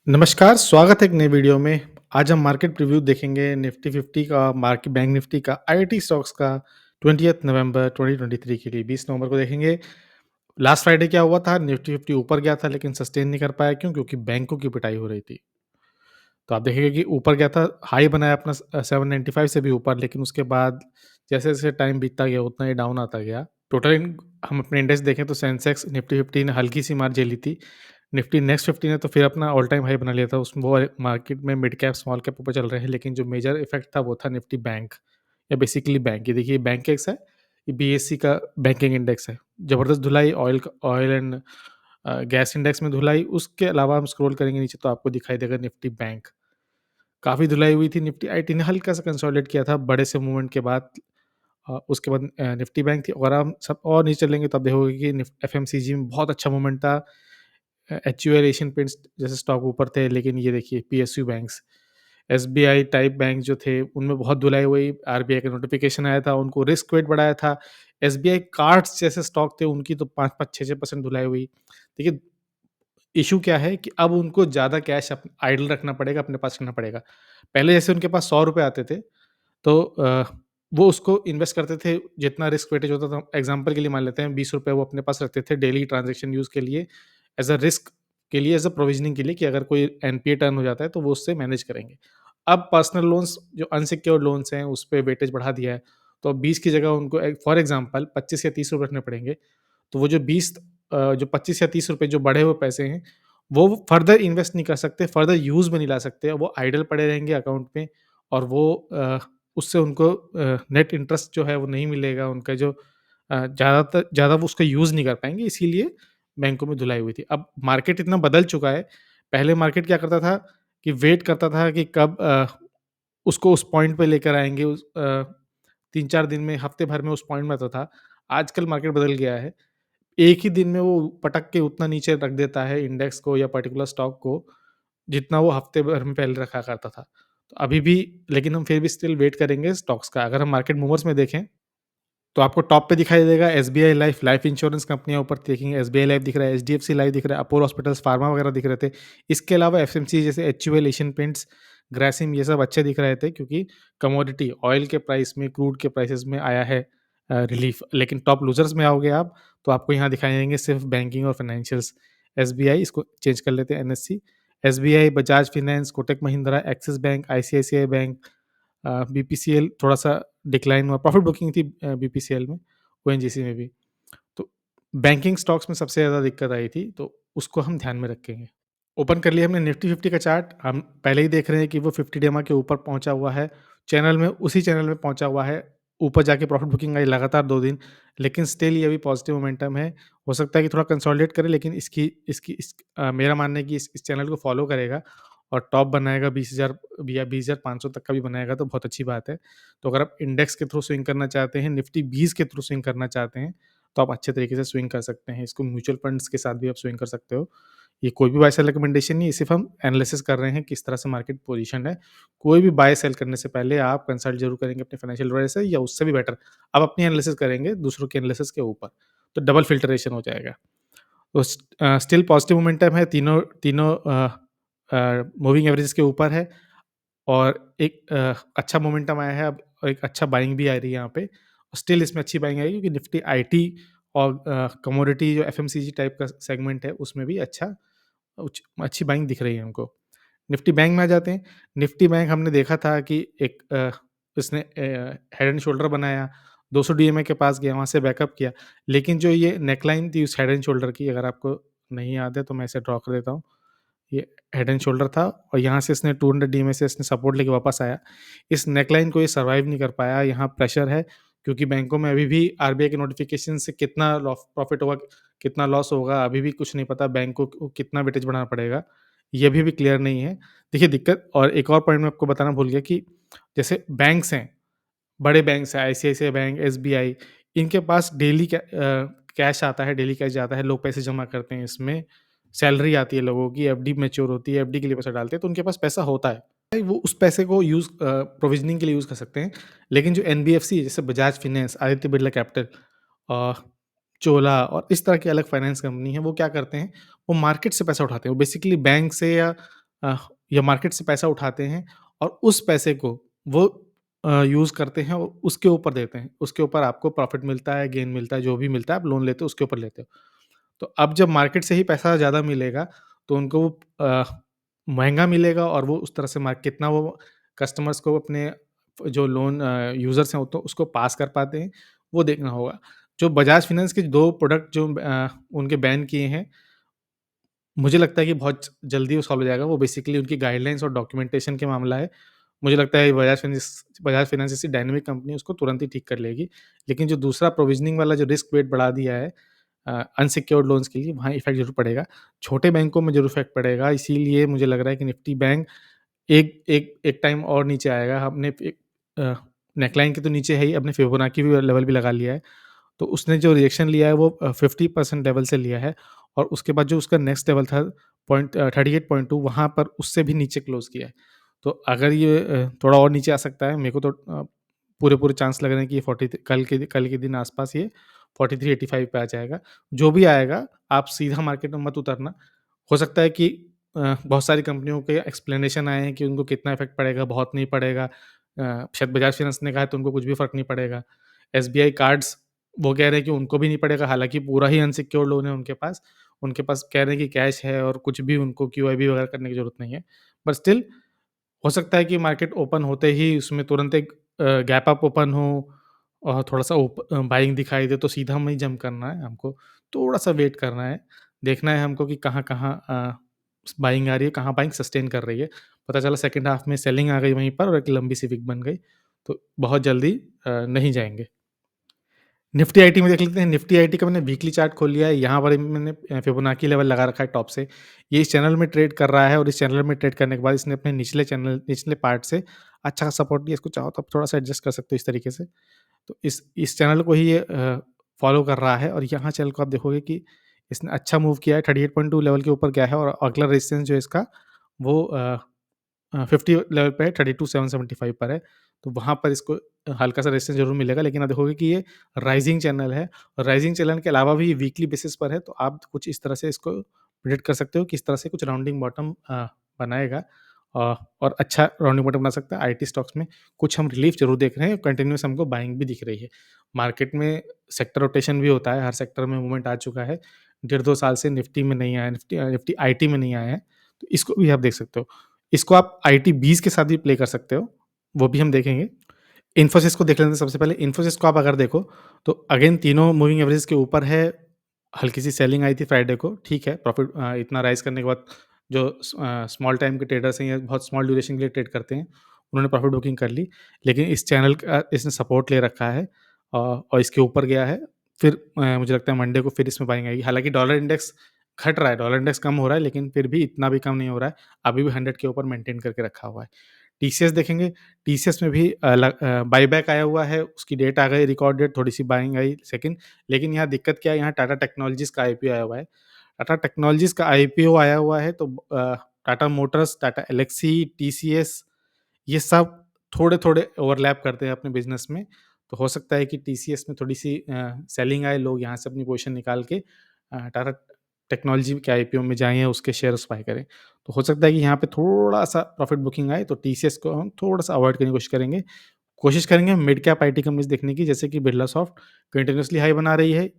नमस्कार, स्वागत है एक नई वीडियो में। आज हम मार्केट प्रीव्यू देखेंगे निफ्टी 50 का, मार्केट बैंक निफ्टी का, आईआईटी स्टॉक्स का 20th नवंबर 2023 के लिए 20 नवंबर को देखेंगे। लास्ट फ्राइडे क्या हुआ था, निफ्टी 50 ऊपर गया था लेकिन सस्टेन नहीं कर पाया। क्यों? क्योंकि बैंकों की पिटाई हो रही थी। तो आप देखेंगे कि ऊपर गया था, हाई बनाया अपना 795 से भी ऊपर, लेकिन उसके बाद जैसे-जैसे टाइम बीतता गया उतना ही डाउन आता गया। टोटल हम अपने इंडेक्स देखें तो सेंसेक्स निफ्टी 50 ने हल्की सी मार झेली थी। निफ्टी नेक्स्ट 50 ने तो फिर अपना ऑल टाइम हाई बना लिया था। उसमें वो मार्केट में मिड कैप, स्मॉल कैप ऊपर चल रहे हैं, लेकिन जो मेजर इफेक्ट था वो था निफ्टी बैंक या बेसिकली बैंक। ये देखिए बैंक एक्स है, ये बीएससी का बैंकिंग इंडेक्स है। जबरदस्त धुलाई ऑयल एंड गैस इंडेक्स में धुलाई। उसके अलावा हम स्क्रॉल करेंगे नीचे तो आपको दिखाई देगा निफ्टी बैंक। काफ़ी धुलाई हुई थी। निफ्टी आईटी ने हल्का-सा कंसोलिडेट किया था बड़े से मूवमेंट के बाद। उसके बाद निफ्टी बैंक थी। और हम सब और नीचे चलेंगे तो आप देखोगे कि एफएमसीजी में बहुत अच्छा मूवमेंट था। एचयूएल, एशियन पेंट्स जैसे स्टॉक ऊपर थे, लेकिन ये देखिए PSU banks, SBI type bank जो थे उनमें बहुत धुलाई हुई। आरबीआई का नोटिफिकेशन आया था, उनको रिस्क वेट बढ़ाया था। एसबीआई कार्ड्स जैसे स्टॉक थे उनकी तो 5-5 6-6% धुलाई हुई। देखिए, इश्यू क्या है कि अब उनको ज़्यादा कैश आइडल रखना पड़ेगा, अपने पास रखना पड़ेगा। पहले जैसे उनके पास ₹100 आते थे, तो वो उसको इन्वेस्ट करते थे जितना रिस्क वेटेज होता था। एग्ज़ाम्पल के लिए मान लेते हैं ₹20 वो अपने पास रखते थे डेली ट्रांज़ैक्शन यूज़ के लिए, एज़ अ रिस्क के लिए, एज़ अ प्रोविज़निंग के लिए कि अगर कोई एनपीए टर्न हो जाता है तो वो उससे मैनेज करेंगे। अब पर्सनल लोन्स जो अनसिक्योर्ड लोन्स हैं, उस पे वेटेज बढ़ा दिया है। तो अब 20 की जगह उनको फॉर एग्ज़ाम्पल 25 या ₹30 रखने पड़ेंगे। तो वो जो 20 जो 25 या ₹30 जो बढ़े हुए पैसे हैं, वो फर्दर इन्वेस्ट नहीं कर सकते, फर्दर यूज़ में नहीं ला सकते। वो आइडल पड़े रहेंगे अकाउंट में, और वो उससे उनको नेट इंटरेस्ट जो है वो नहीं मिलेगा। उनका जो ज़्यादा वो उसका यूज़ नहीं कर पाएँगे, इसीलिए बैंकों में धुलाई हुई थी। अब मार्केट इतना बदल चुका है। पहले मार्केट क्या करता था कि वेट करता था कि कब उसको उस पॉइंट पे लेकर आएँगे, 3-4 दिन में, हफ्ते भर में उस पॉइंट में आता था। आजकल मार्केट बदल गया है। एक ही दिन में वो पटक के उतना नीचे रख देता है इंडेक्स को या पर्टिकुलर स्टॉक को, जितना वो हफ्ते भर में पहले रखा करता था। तो अभी भी, लेकिन हम फिर भी स्टिल वेट करेंगे स्टॉक्स का। अगर हम मार्केट मूवर्स में देखें, तो आपको टॉप पे दिखाई देगा एसबीआई लाइफ, लाइफ इंश्योरेंस कंपनियाँ ऊपर देखेंगे। एसबीआई लाइफ दिख रहा है, एचडीएफसी लाइफ दिख रहा है, अपोलो हॉस्पिटल्स, फार्मा वगैरह दिख रहे थे। इसके अलावा एफएमसी जैसे एचयूएल, एशियन पेंट्स, ग्रासिम, ये सब अच्छे दिख रहे थे क्योंकि कमोडिटी ऑयल के प्राइस में, क्रूड के प्राइसेस में आया है रिलीफ। लेकिन टॉप लूजर्स में आओगे आप, तो आपको यहाँ दिखाई देंगे सिर्फ बैंकिंग और फाइनेंशियल्स। एसबीआई, इसको चेंज कर लेते हैं NSC. SBI, Bajaj finance, Kotak Mahindra, axis bank, ICICI bank, BPCL थोड़ा-सा डिक्लाइन हुआ, प्रॉफिट बुकिंग थी बीपीसीएल में, ओएनजीसी में भी। तो बैंकिंग स्टॉक्स में सबसे ज़्यादा दिक्कत आई थी, तो उसको हम ध्यान में रखेंगे। ओपन कर लिया हमने निफ्टी 50 का चार्ट। हम पहले ही देख रहे हैं कि वो 50 डेमा के ऊपर पहुँचा हुआ है। चैनल में, उसी चैनल में पहुँचा हुआ है। ऊपर जाके प्रॉफिट बुकिंग आई लगातार 2 दिन, लेकिन स्टिल ये अभी पॉजिटिव मोमेंटम है। हो सकता है कि थोड़ा कंसोलिडेट करे, लेकिन मेरा मानना है कि इस चैनल को फ़ॉलो करेगा और टॉप बनाएगा 20,000 या 20,500 तक का भी बनाएगा तो बहुत अच्छी बात है। तो अगर आप इंडेक्स के थ्रू स्विंग करना चाहते हैं, निफ्टी 20 के थ्रू स्विंग करना चाहते हैं, तो आप अच्छे तरीके से स्विंग कर सकते हैं। इसको म्यूचुअल फंड्स के साथ भी आप स्विंग कर सकते हो। ये कोई भी बाय सेल रिकमेंडेशन नहीं है, सिर्फ़ हम एनालिसिस कर रहे हैं किस तरह से मार्केट पोज़ीशन्ड है। कोई भी बाय सेल करने से पहले आप कंसल्ट ज़रूर करेंगे अपने फाइनेंशियल एडवाइज़र से, या उससे भी बेटर आप अपनी एनालिसिस करेंगे दूसरों के एनालिसिस के ऊपर, तो डबल फ़िल्टरेशन हो जाएगा। तो स्टिल पॉजिटिव मोमेंटम है, तीनों तीनों मूविंग एवरेजेस के ऊपर है, और एक अच्छा मोमेंटम आया है अब, और एक अच्छा बाइंग भी आ रही है यहाँ पे। स्टिल इसमें अच्छी बाइंग आएगी क्योंकि निफ्टी आईटी और कमोडिटी जो एफएमसीजी टाइप का सेगमेंट है, उसमें भी अच्छी बाइंग दिख रही है हमको। निफ्टी बैंक में आ जाते हैं। निफ्टी बैंक हमने देखा था कि एक इसने हेड एंड शोल्डर बनाया, 200 डीएमए के पास गया, वहाँ से बैकअप किया। लेकिन जो ये नेकलाइन थी उस हेड एंड शोल्डर की, अगर आपको नहीं याद है तो मैं इसे ड्रॉ कर देता हूँ। ये हेड एंड शोल्डर था, और यहाँ से इसने 200 डीएमए से इसने सपोर्ट लेके वापस आया। इस नेकलाइन को ये सर्वाइव नहीं कर पाया, यहाँ प्रेशर है क्योंकि बैंकों में अभी भी आरबीआई के नोटिफिकेशन से कितना प्रॉफिट होगा, कितना लॉस होगा, अभी भी कुछ नहीं पता। बैंकों को कितना वेटेज बढ़ाना पड़ेगा, ये अभी भी क्लियर नहीं है। देखिए दिक्कत, और एक और पॉइंट मैं आपको बताना भूल गया कि जैसे बैंक्स हैं, बड़े बैंक्स हैं, आईसीआईसीआई बैंक, एसबीआई, इनके पास डेली कैश आता है, डेली कैश जाता है, लोग पैसे जमा करते हैं इसमें, सैलरी आती है लोगों की, एफडी मैच्योर होती है, एफडी के लिए पैसा डालते हैं, तो उनके पास पैसा होता है। वो उस पैसे को प्रोविज़निंग के लिए यूज़ कर सकते हैं। लेकिन जो एनबीएफसी जैसे बजाज फाइनेंस, आदित्य बिरला कैपिटल, अ, चोला और इस तरह की अलग फाइनेंस कंपनी है, वो क्या करते हैं, वो मार्केट से पैसा उठाते हैं। वो बेसिकली बैंक से या अ, या मार्केट से पैसा उठाते हैं और उस पैसे को वो यूज़ करते हैं और उसके ऊपर देते हैं। उसके ऊपर आपको प्रॉफ़िट मिलता है, गेन मिलता है, जो भी मिलता है, आप लोन लेते हो उसके ऊपर लेते हो। तो अब जब मार्केट से ही पैसा ज़्यादा मिलेगा, तो उनको वो महँगा मिलेगा और वो उस तरह से कितना वो कस्टमर्स को अपने जो लोन यूज़र्स हैं, वो तो उसको पास कर पाते हैं, वो देखना होगा। जो बजाज फाइनेंस के 2 प्रोडक्ट जो उनके बैन किए हैं, मुझे लगता है कि बहुत जल्दी वो सॉल्व हो जाएगा। वो बेसिकली उनकी गाइडलाइंस और डॉक्यूमेंटेशन का मामला है। मुझे लगता है बजाज फाइनेंस जैसी डायनामिक कंपनी उसको तुरंत ही ठीक कर लेगी। लेकिन जो दूसरा प्रोविज़निंग वाला जो रिस्क वेट बढ़ा दिया है अनसिक्योर्ड लोन्स के लिए, वहाँ इफ़ेक्ट ज़रूर पड़ेगा। छोटे बैंकों में ज़रूर इफ़ेक्ट पड़ेगा, इसीलिए मुझे लग रहा है कि निफ्टी बैंक एक एक एक टाइम और नीचे आएगा। हमने एक अ, नेकलाइन के तो नीचे है ही, अपने फिबोनाची भी लेवल भी लगा लिया है। तो उसने जो रिएक्शन लिया है वो 50% लेवल से लिया है और उसके बाद जो उसका नेक्स्ट लेवल था 38.2 वहाँ पर उससे भी नीचे क्लोज़ किया है। तो अगर ये थोड़ा और नीचे आ सकता है, मेरे को तो पूरे-पूरे चांस लग रहे हैं कि ये 40 कल के दिन आस-पास ये 43-85 पे आ जाएगा। जो भी आएगा, आप सीधा मार्केट में मत उतरना। हो सकता है कि बहुत सारी कंपनियों के एक्सप्लेनेशन आए हैं कि उनको कितना इफ़ेक्ट पड़ेगा, बहुत नहीं पड़ेगा। शायद बजाज फाइनेंस ने कहा है तो उनको कुछ भी फ़र्क नहीं पड़ेगा। एसबीआई कार्ड्स वो कह रहे हैं कि उनको भी नहीं पड़ेगा, हालाँकि पूरा ही अनसिक्योर्ड लोन है उनके पास। उनके पास कह रहे हैं कि कैश है और कुछ भी उनको क्यूआईबी वगैरह करने की ज़रूरत नहीं है। बट स्टिल हो सकता है कि मार्केट ओपन होते ही उसमें तुरंत एक गैप अप ओपन हो और थोड़ा-सा बाइंग दिखाई दे तो सीधा वहीं जंप करना है हमको। थोड़ा-सा वेट करना है, देखना है हमको कि कहाँ-कहाँ बाइंग आ रही है, कहाँ बाइंग सस्टेन कर रही है। पता चला सेकंड हाल्फ में सेलिंग आ गई वहीं पर और एक लंबी सी विक बन गई, तो बहुत जल्दी नहीं जाएँगे। निफ्टी आईटी में देख लेते हैं। निफ्टी आईटी का मैंने वीकली चार्ट खोल लिया है। यहाँ पर मैंने फिबोनाची लेवल लगा रखा है टॉप से। ये इस चैनल में ट्रेड कर रहा है और इस चैनल में ट्रेड करने के बाद इसने अपने निचले पार्ट से अच्छा सपोर्ट दिया। इसको चाहो तो आप थोड़ा-सा एडजस्ट कर सकते हो इस तरीके से। तो इस चैनल को ही ये फॉलो कर रहा है और यहाँ चैनल को आप देखोगे कि इसने अच्छा मूव किया है। 38.2 लेवल के ऊपर गया है और अगला रेजिस्टेंस जो है इसका वो 50 लेवल पे है, 32,775 पर है। तो वहाँ पर इसको हल्का-सा रेजिस्टेंस ज़रूर मिलेगा, लेकिन आप देखोगे कि ये राइज़िंग चैनल है और राइज़िंग चैनल के अलावा भी वीकली बेसिस पर है, तो आप कुछ इस तरह से इसको प्रेडिक्ट कर सकते हो कि इस तरह से कुछ राउंडिंग बॉटम बनाएगा और अच्छा राउंडिंग बॉटम बना सकता है। आईटी स्टॉक्स में कुछ हम रिलीफ ज़रूर देख रहे हैं, कंटीन्यूअस हमको बाइंग भी दिख रही है। मार्केट में सेक्टर रोटेशन भी होता है, हर सेक्टर में मूवमेंट आ चुका है। डेढ़ 2 साल से निफ्टी में नहीं आया, निफ्टी आईटी में नहीं आया है, तो इसको भी आप देख सकते हो। इसको आप आईटी 20 के साथ भी प्ले कर सकते हो, वो भी हम देखेंगे। इन्फोसिस को देख लेते हैं सबसे पहले। इन्फोसिस को आप अगर देखो, तो अगेन तीनों मूविंग एवरेज के ऊपर है। हल्की सी सेलिंग आई थी फ्राइडे को, ठीक है। प्रॉफिट इतना राइज़ करने के बाद जो स्मॉल टाइम के ट्रेडर्स हैं या बहुत स्मॉल ड्यूरेशन के लिए ट्रेड करते हैं, उन्होंने प्रॉफिट बुकिंग कर ली। लेकिन इस चैनल का इसने सपोर्ट ले रखा है और इसके ऊपर गया है। फिर मुझे लगता है मंडे को फिर इसमें बाइंग आएगी। हालाँकि डॉलर इंडेक्स घट रहा है, डॉलर इंडेक्स कम हो रहा है, लेकिन फिर भी इतना भी कम नहीं हो रहा है। अभी भी 100 के ऊपर मेंटेन करके रखा हुआ है। टीसीएस देखेंगे, टीसीएस में भी बायबैक आया हुआ है, उसकी डेट आ गई, रिकॉर्ड डेट, थोड़ी-सी बाइंग आई सेकंड। लेकिन यहाँ दिक्कत क्या है, यहाँ टाटा टेक्नोलॉजीज़ का आईपीओ आया हुआ है। टाटा टेक्नोलॉजीज़ का आईपीओ आया हुआ है, तो टाटा मोटर्स, टाटा एल्क्सी, टीसीएस ये सब थोड़े-थोड़े ओवरलैप करते हैं अपने बिज़नेस में। तो हो सकता है कि टीसीएस में थोड़ी-सी सेलिंग आए, लोग यहाँ से अपनी पोज़ीशन निकाल के टाटा टेक्नोलॉजी के आईपीओ में जाएँ या उसके शेयर्स बाय करें। तो हो सकता है कि यहाँ पे थोड़ा-सा प्रॉफिट बुकिंग आए, तो टीसीएस को हम थोड़ा-सा अवॉइड करने की कोशिश करेंगे। कोशिश करेंगे मिड कैप आईटी कंपनीज़ देखने की, जैसे कि बिरला सॉफ्ट कंटीन्यूअसली हाई बना रही है।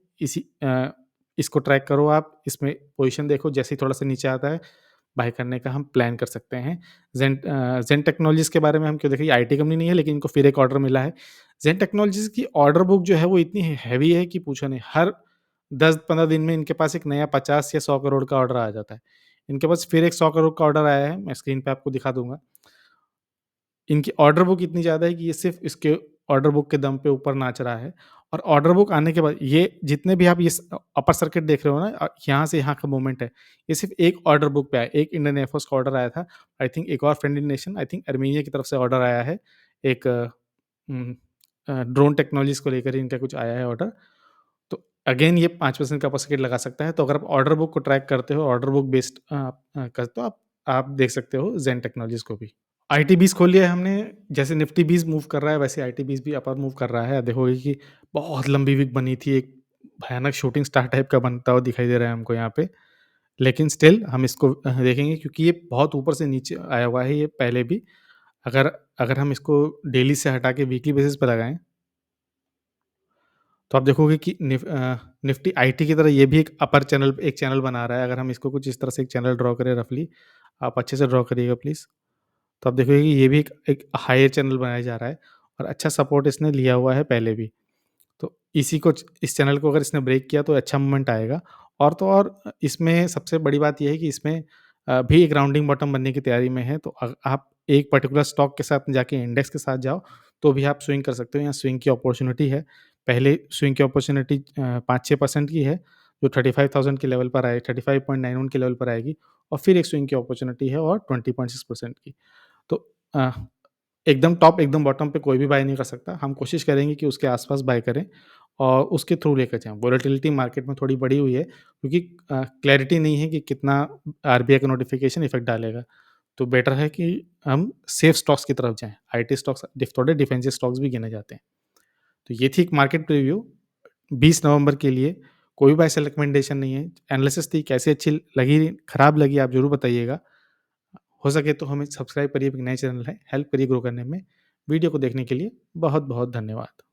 इसको ट्रैक करो आप, इसमें पोज़ीशन देखो, जैसे ही थोड़ा-सा नीचे आता है, बाय करने का हम प्लान कर सकते हैं। ज़ेन टेक्नोलॉजीज़ के बारे में हम क्यों देखें, ये आईटी कंपनी नहीं है, लेकिन इनको फिर एक ऑर्डर मिला है। ज़ेन टेक्नोलॉजीज़ की ऑर्डर बुक जो है वो इतनी हेवी है कि पूछो नहीं। हर 10-15 दिन में इनके पास एक नया 50 या 100 करोड़ का ऑर्डर आ जाता है। इनके पास फिर एक 100 करोड़ का ऑर्डर आया है, मैं स्क्रीन पे आपको दिखा दूँगा। इनकी ऑर्डर बुक इतनी ज़्यादा है कि ये सिर्फ़ इसके ऑर्डर बुक के दम पे ऊपर नाच रहा है और ऑर्डर बुक आने के बाद ये जितने भी आप अपर सर्किट देख रहे हो ना, यहाँ से यहाँ का मूवमेंट है, ये सिर्फ़ एक ऑर्डर बुक पे आया है। एक इंडियन एयरफोर्स का ऑर्डर आया था। आई थिंक एक और friendly nation, I think Armenia की तरफ से ऑर्डर आया है। एक ड्रोन टेक्नोलॉजीज़ को लेकर इनका कुछ आया है ऑर्डर। तो अगेन ये 5% का अपर सर्किट लगा सकता है। तो अगर आप ऑर्डर बुक को ट्रैक करते हो, ऑर्डर बुक बेस्ड करते हो, आप देख सकते हो ज़ेन टेक्नोलॉजीज़ को भी। आईटी बीज़ खोल लिया है हमने। जैसे निफ्टी बीज़ मूव कर रहा है, वैसे आईटी बीज़ भी अपर मूव कर रहा है। आप देखोगे कि बहुत लंबी विक बनी थी, एक भयानक शूटिंग स्टार टाइप का बनता हुआ दिखाई दे रहा है हमको यहाँ पे। लेकिन स्टिल हम इसको देखेंगे क्योंकि ये बहुत ऊपर से नीचे आया हुआ है ये पहले भी। अगर अगर हम इसको डेली से हटा के वीकली बेसिस पे लगाएँ, तो आप देखोगे कि निफ्टी आईटी की तरह ये भी एक चैनल बना रहा है। अगर हम इसको कुछ इस तरह से एक चैनल ड्रॉ करें रफली, आप अच्छे से ड्रॉ करिएगा प्लीज़। तो आप देखोगे कि ये भी एक हायर चैनल बनाया जा रहा है और अच्छा सपोर्ट इसने लिया हुआ है पहले भी। तो इस चैनल को अगर इसने ब्रेक किया तो अच्छा मूवमेंट आएगा। और तो और इसमें सबसे बड़ी बात ये है कि इसमें भी एक राउंडिंग बॉटम बनने की तैयारी में है। तो आप एक पर्टिकुलर स्टॉक के साथ जाके इंडेक्स के साथ जाओ, तो भी आप स्विंग कर सकते हो। यहाँ स्विंग की अपॉर्च्युनिटी है। पहले स्विंग की अपॉर्च्युनिटी 5-6% की है, जो 35,000 के लेवल पर आए 35.91 के लेवल पर आएगी, और फिर एक स्विंग की अपॉर्च्युनिटी है और 20.6% की। तो अ, एकदम टॉप, एकदम बॉटम पे कोई भी बाय नहीं कर सकता। हम कोशिश करेंगे कि उसके आस-पास बाय करें और उसके थ्रू लेकर जाएँ। वोलेटिलिटी मार्केट में थोड़ी बढ़ी हुई है क्योंकि क्लैरिटी नहीं है कि कितना आरबीआई का नोटिफ़िकेशन इफ़ेक्ट डालेगा। तो बेटर है कि हम सेफ स्टॉक्स की तरफ जाएँ। आईटी स्टॉक्स थोड़े डिफेंसिव स्टॉक्स भी गिने जाते हैं। तो ये थी एक मार्केट प्रीव्यू 20 नवंबर के लिए। कोई बाय सेल रिकमेंडेशन नहीं है। एनालिसिस थी, कैसी अच्छी लगी, खराब लगी आप ज़रूर बताइएगा। हो सके तो हमें सब्सक्राइब करिए, एक नए चैनल है, हेल्प करिए ग्रो करने में। वीडियो को देखने के लिए बहुत-बहुत धन्यवाद।